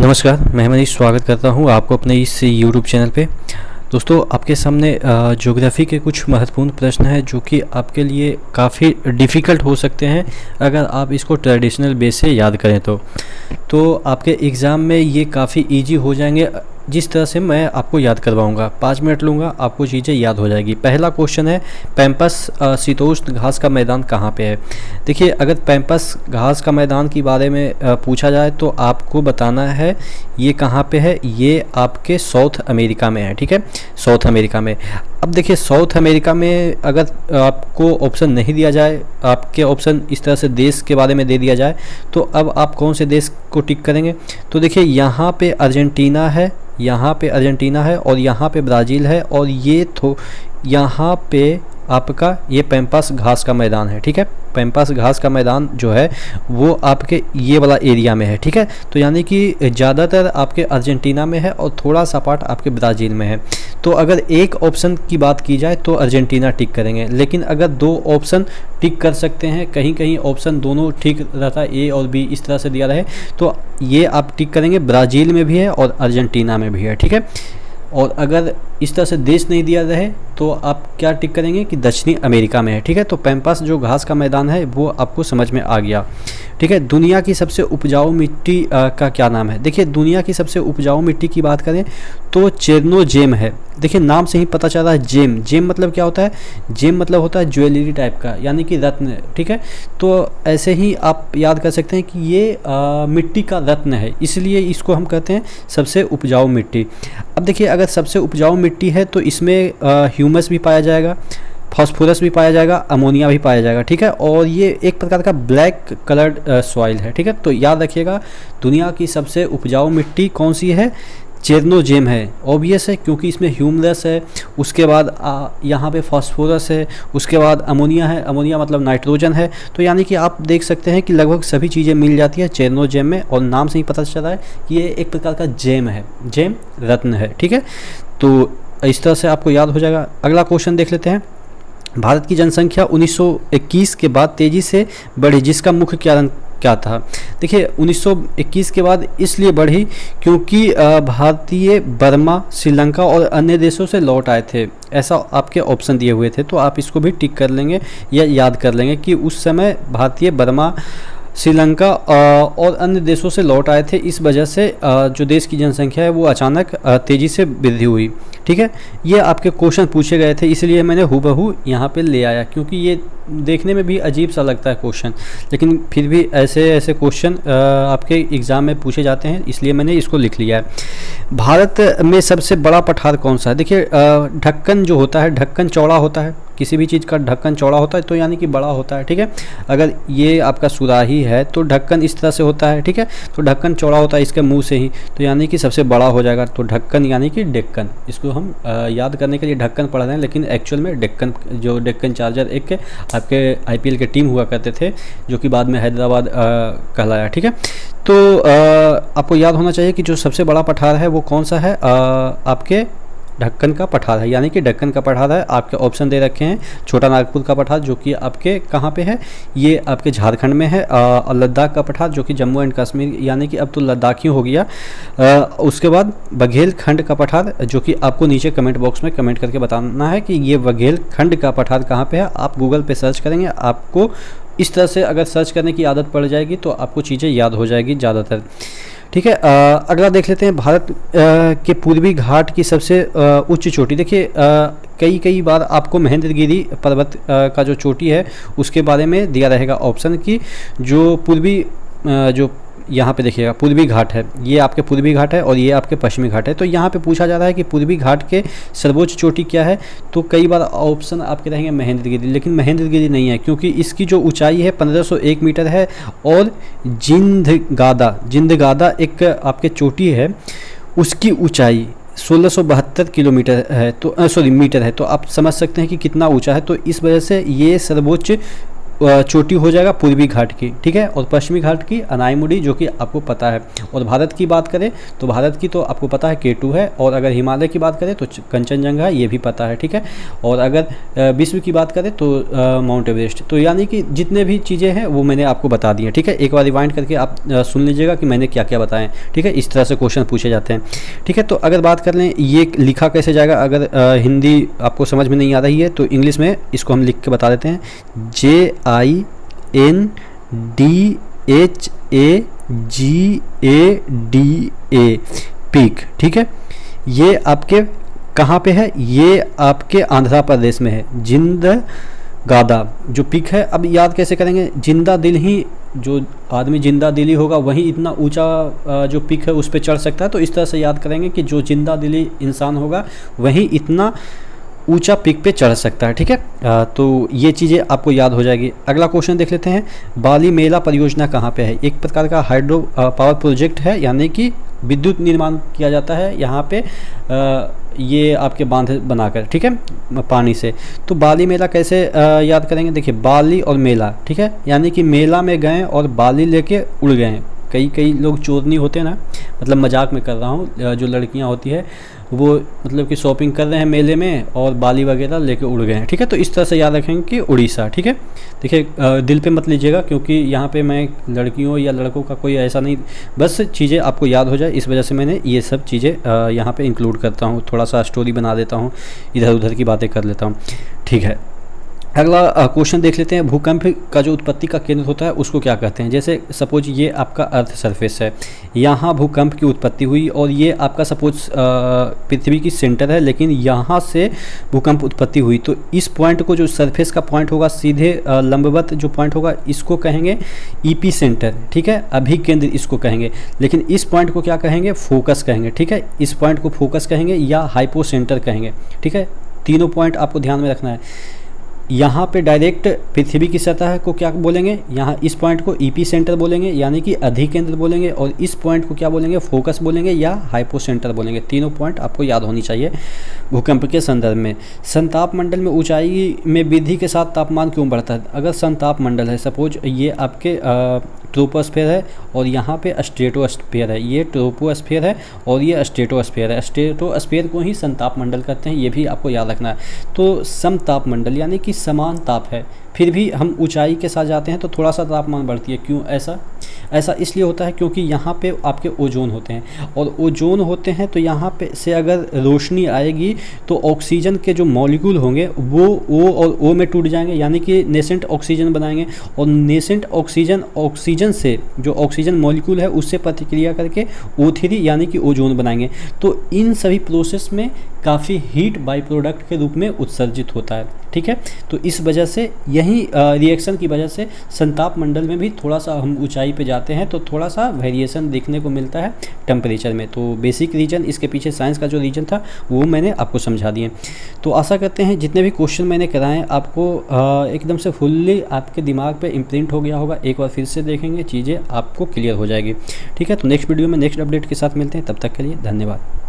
नमस्कार, मैं मनीष स्वागत करता हूं आपको अपने इस यूट्यूब चैनल पे। दोस्तों, आपके सामने ज्योग्राफी के कुछ महत्वपूर्ण प्रश्न हैं जो कि आपके लिए काफ़ी डिफ़िकल्ट हो सकते हैं अगर आप इसको ट्रेडिशनल बेस से याद करें तो आपके एग्ज़ाम में ये काफ़ी इजी हो जाएंगे जिस तरह से मैं आपको याद करवाऊंगा। 5 मिनट लूँगा, आपको चीज़ें याद हो जाएगी। पहला क्वेश्चन है, पैम्पस शीतोष्ण घास का मैदान कहाँ पे है। देखिए, अगर पैम्पस घास का मैदान के बारे में पूछा जाए तो आपको बताना है ये कहाँ पे है। ये आपके साउथ अमेरिका में है, ठीक है, साउथ अमेरिका में। अब देखिए, साउथ अमेरिका में अगर आपको ऑप्शन नहीं दिया जाए, आपके ऑप्शन इस तरह से देश के बारे में दे दिया जाए, तो अब आप कौन से देश को टिक करेंगे। तो देखिए, यहाँ पे अर्जेंटीना है, यहाँ पे अर्जेंटीना है और यहाँ पे ब्राज़ील है और ये यहाँ पे आपका ये पैम्पस घास का मैदान है, ठीक है। पैम्पस घास का मैदान जो है वो आपके ये वाला एरिया में है, ठीक है। तो यानी कि ज़्यादातर आपके अर्जेंटीना में है और थोड़ा सा पार्ट आपके ब्राज़ील में है। तो अगर एक ऑप्शन की बात की जाए तो अर्जेंटीना टिक करेंगे, लेकिन अगर 2 ऑप्शन टिक कर सकते हैं, कहीं कहीं ऑप्शन दोनों ठीक रहता है, ए और बी इस तरह से दिया रहे, तो ये आप टिक करेंगे। ब्राज़ील में भी है और अर्जेंटीना में भी है, ठीक है। और अगर इस तरह से देश नहीं दिया रहे तो आप क्या टिक करेंगे कि दक्षिणी अमेरिका में है, ठीक है। तो पैम्पस जो घास का मैदान है वो आपको समझ में आ गया, ठीक है। दुनिया की सबसे उपजाऊ मिट्टी का क्या नाम है। देखिए, दुनिया की सबसे उपजाऊ मिट्टी की बात करें तो चेरनोजेम है। देखिए, नाम से ही पता चल रहा है जेम। जेम मतलब क्या होता है, जेम मतलब होता है ज्वेलरी टाइप का, यानी कि रत्न, ठीक है। तो ऐसे ही आप याद कर सकते हैं कि ये मिट्टी का रत्न है, इसलिए इसको हम कहते हैं सबसे उपजाऊ मिट्टी। अब देखिए, अगर सबसे उपजाऊ मिट्टी है तो इसमें ह्यूमस भी पाया जाएगा, फास्फोरस भी पाया जाएगा, अमोनिया भी पाया जाएगा, ठीक है। और ये एक प्रकार का ब्लैक कलर्ड सॉइल है, ठीक है। तो याद रखिएगा, दुनिया की सबसे उपजाऊ मिट्टी कौन सी है, चेरनोजेम है। ऑब्वियस है क्योंकि इसमें ह्यूमरस है, उसके बाद यहाँ पे फास्फोरस है, उसके बाद अमोनिया है, अमोनिया मतलब नाइट्रोजन है। तो यानी कि आप देख सकते हैं कि लगभग सभी चीज़ें मिल जाती है चेरनोजेम में, और नाम से ही पता चल रहा है कि ये एक प्रकार का जेम है, जेम रत्न है, ठीक है। तो इस तरह से आपको याद हो जाएगा। अगला क्वेश्चन देख लेते हैं। भारत की जनसंख्या 1921 के बाद तेज़ी से बढ़ी, जिसका मुख्य कारण क्या था। देखिए, 1921 के बाद इसलिए बढ़ी क्योंकि भारतीय बर्मा, श्रीलंका और अन्य देशों से लौट आए थे। ऐसा आपके ऑप्शन दिए हुए थे, तो आप इसको भी टिक कर लेंगे या याद कर लेंगे कि उस समय भारतीय बर्मा, श्रीलंका और अन्य देशों से लौट आए थे। इस वजह से जो देश की जनसंख्या है वो अचानक तेज़ी से वृद्धि हुई, ठीक है। ये आपके क्वेश्चन पूछे गए थे, इसलिए मैंने हूबहू यहाँ पे ले आया, क्योंकि ये देखने में भी अजीब सा लगता है क्वेश्चन, लेकिन फिर भी ऐसे क्वेश्चन आपके एग्ज़ाम में पूछे जाते हैं, इसलिए मैंने इसको लिख लिया है। भारत में सबसे बड़ा पठार कौन सा है। देखिए, ढक्कन जो होता है, ढक्कन चौड़ा होता है, किसी भी चीज़ का ढक्कन चौड़ा होता है तो यानी कि बड़ा होता है, ठीक है। अगर ये आपका सुराही है तो ढक्कन इस तरह से होता है, ठीक है। तो ढक्कन चौड़ा होता है इसके मुंह से ही, तो यानी कि सबसे बड़ा हो जाएगा। तो ढक्कन यानी कि डेक्कन, इसको हम याद करने के लिए ढक्कन पढ़ रहे हैं, लेकिन एक्चुअल में डेक्कन, जो डेक्कन चार्जर एक आपके आईपीएल के टीम हुआ करते थे, जो कि बाद में हैदराबाद कहलाया, ठीक है। तो आपको याद होना चाहिए कि जो सबसे बड़ा पठार है वो कौन सा है, आपके ढक्कन का पठार है, यानी कि ढक्कन का पठार है। आपके ऑप्शन दे रखे हैं, छोटा नागपुर का पठार जो कि आपके कहाँ पे है, ये आपके झारखंड में है, और लद्दाख का पठार जो कि जम्मू एंड कश्मीर, यानी कि अब तो लद्दाख ही हो गया। उसके बाद बघेलखंड का पठार, जो कि आपको नीचे कमेंट बॉक्स में कमेंट करके बताना है कि ये बघेलखंड का पठार कहाँ पे है। आप गूगल पे सर्च करेंगे, आपको इस तरह से अगर सर्च करने की आदत पड़ जाएगी तो आपको चीज़ें याद हो जाएगी ज़्यादातर, ठीक है। अगला देख लेते हैं। भारत के पूर्वी घाट की सबसे उच्च चोटी। देखिए, कई बार आपको महेंद्रगिरी पर्वत का जो चोटी है उसके बारे में दिया रहेगा ऑप्शन की, जो पूर्वी जो यहाँ पे देखिएगा पूर्वी घाट है, ये आपके पूर्वी घाट है और ये आपके पश्चिमी घाट है। तो यहाँ पे पूछा जा रहा है कि पूर्वी घाट के सर्वोच्च चोटी क्या है, तो कई बार ऑप्शन आपके रहेंगे महेंद्रगिरी, लेकिन महेंद्रगिरी नहीं है क्योंकि इसकी जो ऊंचाई है 1501 मीटर है। और जिंदगादा एक आपके चोटी है, उसकी ऊंचाई 1672 किलोमीटर है, तो मीटर है। तो आप समझ सकते हैं कि कितना ऊंचा है। तो इस वजह से ये सर्वोच्च चोटी हो जाएगा पूर्वी घाट की, ठीक है, और पश्चिमी घाट की अनाईमुड़ी, जो कि आपको पता है। और भारत की बात करें तो भारत की तो आपको पता है K2 है, और अगर हिमालय की बात करें तो कंचनजंगा है, ये भी पता है, ठीक है। और अगर विश्व की बात करें तो माउंट एवरेस्ट। तो यानी कि जितने भी चीज़ें हैं वो मैंने आपको बता दी हैं, ठीक है। एक बार रिवाइंड करके आप सुन लीजिएगा कि मैंने क्या क्या बताएं, ठीक है। इस तरह से क्वेश्चन पूछे जाते हैं, ठीक है। तो अगर बात कर लें ये लिखा कैसे जाएगा, अगर हिंदी आपको समझ में नहीं आ रही है तो इंग्लिश में इसको हम लिख के बता देते हैं, JINDHAGADA, पीक, ठीक है। ये आपके कहाँ पे है, ये आपके आंध्र प्रदेश में है, जिंदगादा जो पीक है। अब याद कैसे करेंगे, जिंदा दिल ही, जो आदमी जिंदा दिली होगा वही इतना ऊंचा जो पीक है उस पर चढ़ सकता है। तो इस तरह से याद करेंगे कि जो जिंदा दिली इंसान होगा वही इतना ऊंचा पीक पे चढ़ सकता है, ठीक है। तो ये चीज़ें आपको याद हो जाएगी। अगला क्वेश्चन देख लेते हैं, बाली मेला परियोजना कहाँ पे है। एक प्रकार का हाइड्रो पावर प्रोजेक्ट है, यानी कि विद्युत निर्माण किया जाता है यहाँ पे, ये आपके बांध बनाकर, ठीक है, पानी से। तो बाली मेला कैसे याद करेंगे, देखिए बाली और मेला, ठीक है, यानी कि मेला में गए और बाली लेके उड़ गए। कई लोग चोरनी होते हैं ना, मतलब मजाक में कर रहा हूँ, जो लड़कियाँ होती है वो मतलब कि शॉपिंग कर रहे हैं मेले में और बाली वगैरह लेके उड़ गए हैं, ठीक है। तो इस तरह से याद रखेंगे कि उड़ीसा, ठीक है। देखिए दिल पे मत लीजिएगा, क्योंकि यहाँ पे मैं लड़कियों या लड़कों का कोई ऐसा नहीं, बस चीज़ें आपको याद हो जाए इस वजह से मैंने ये सब चीज़ें यहाँ पे इंक्लूड करता हूँ, थोड़ा सा स्टोरी बना देता हूँ, इधर उधर की बातें कर लेता हूँ, ठीक है। अगला क्वेश्चन देख लेते हैं, भूकंप का जो उत्पत्ति का केंद्र होता है उसको क्या कहते हैं। जैसे सपोज ये आपका अर्थ सरफेस है, यहाँ भूकंप की उत्पत्ति हुई और ये आपका सपोज पृथ्वी की सेंटर है, लेकिन यहाँ से भूकंप उत्पत्ति हुई। तो इस पॉइंट को, जो सरफेस का पॉइंट होगा सीधे लंबवत जो पॉइंट होगा, इसको कहेंगे ईपी सेंटर, ठीक है, अभिकेंद्र इसको कहेंगे। लेकिन इस पॉइंट को क्या कहेंगे, फोकस कहेंगे, ठीक है। इस पॉइंट को फोकस कहेंगे या हाइपो सेंटर कहेंगे, ठीक है। तीनों पॉइंट आपको ध्यान में रखना है। यहाँ पे डायरेक्ट पृथ्वी की सतह को क्या बोलेंगे, यहाँ इस पॉइंट को ईपी सेंटर बोलेंगे यानी कि अधिकेंद्र बोलेंगे, और इस पॉइंट को क्या बोलेंगे, फोकस बोलेंगे या हाइपो सेंटर बोलेंगे। तीनों पॉइंट आपको याद होनी चाहिए भूकंप के संदर्भ में। संताप मंडल में ऊंचाई में वृद्धि के साथ तापमान क्यों बढ़ता है। अगर संताप मंडल है, सपोज ये आपके ट्रोपोस्फीयर है और यहाँ पे स्ट्रेटोस्फीयर है, ये ट्रोपोस्फीयर है और ये स्ट्रेटोस्फीयर है। स्ट्रेटोस्फीयर को ही संताप मंडल कहते हैं, ये भी आपको याद रखना है। तो समताप मंडल यानी कि समान ताप है, फिर भी हम ऊंचाई के साथ जाते हैं तो थोड़ा सा तापमान बढ़ती है। क्यों ऐसा इसलिए होता है क्योंकि यहाँ पे आपके ओजोन होते हैं, और ओजोन होते हैं तो यहाँ पे से अगर रोशनी आएगी तो ऑक्सीजन के जो मॉलिक्यूल होंगे वो O और O में टूट जाएंगे, यानी कि नेसेंट ऑक्सीजन बनाएंगे, और नेसेंट ऑक्सीजन से जो ऑक्सीजन मॉलिक्यूल है उससे प्रतिक्रिया करके O3 यानी कि ओजोन बनाएंगे। तो इन सभी प्रोसेस में काफ़ी हीट बाई प्रोडक्ट के रूप में उत्सर्जित होता है, ठीक है। तो इस वजह से यही रिएक्शन की वजह से संताप मंडल में भी थोड़ा सा हम ऊंचाई पे जाते हैं तो थोड़ा सा वेरिएशन देखने को मिलता है टेम्परेचर में। तो बेसिक रीजन, इसके पीछे साइंस का जो रीजन था वो मैंने आपको समझा दिए। तो आशा करते हैं जितने भी क्वेश्चन मैंने कराए आपको एकदम से फुल्ली आपके दिमाग पे इम्प्रिंट हो गया होगा। एक बार फिर से देखेंगे चीज़ें आपको क्लियर हो जाएगी, ठीक है। तो नेक्स्ट वीडियो में नेक्स्ट अपडेट के साथ मिलते हैं, तब तक के लिए धन्यवाद।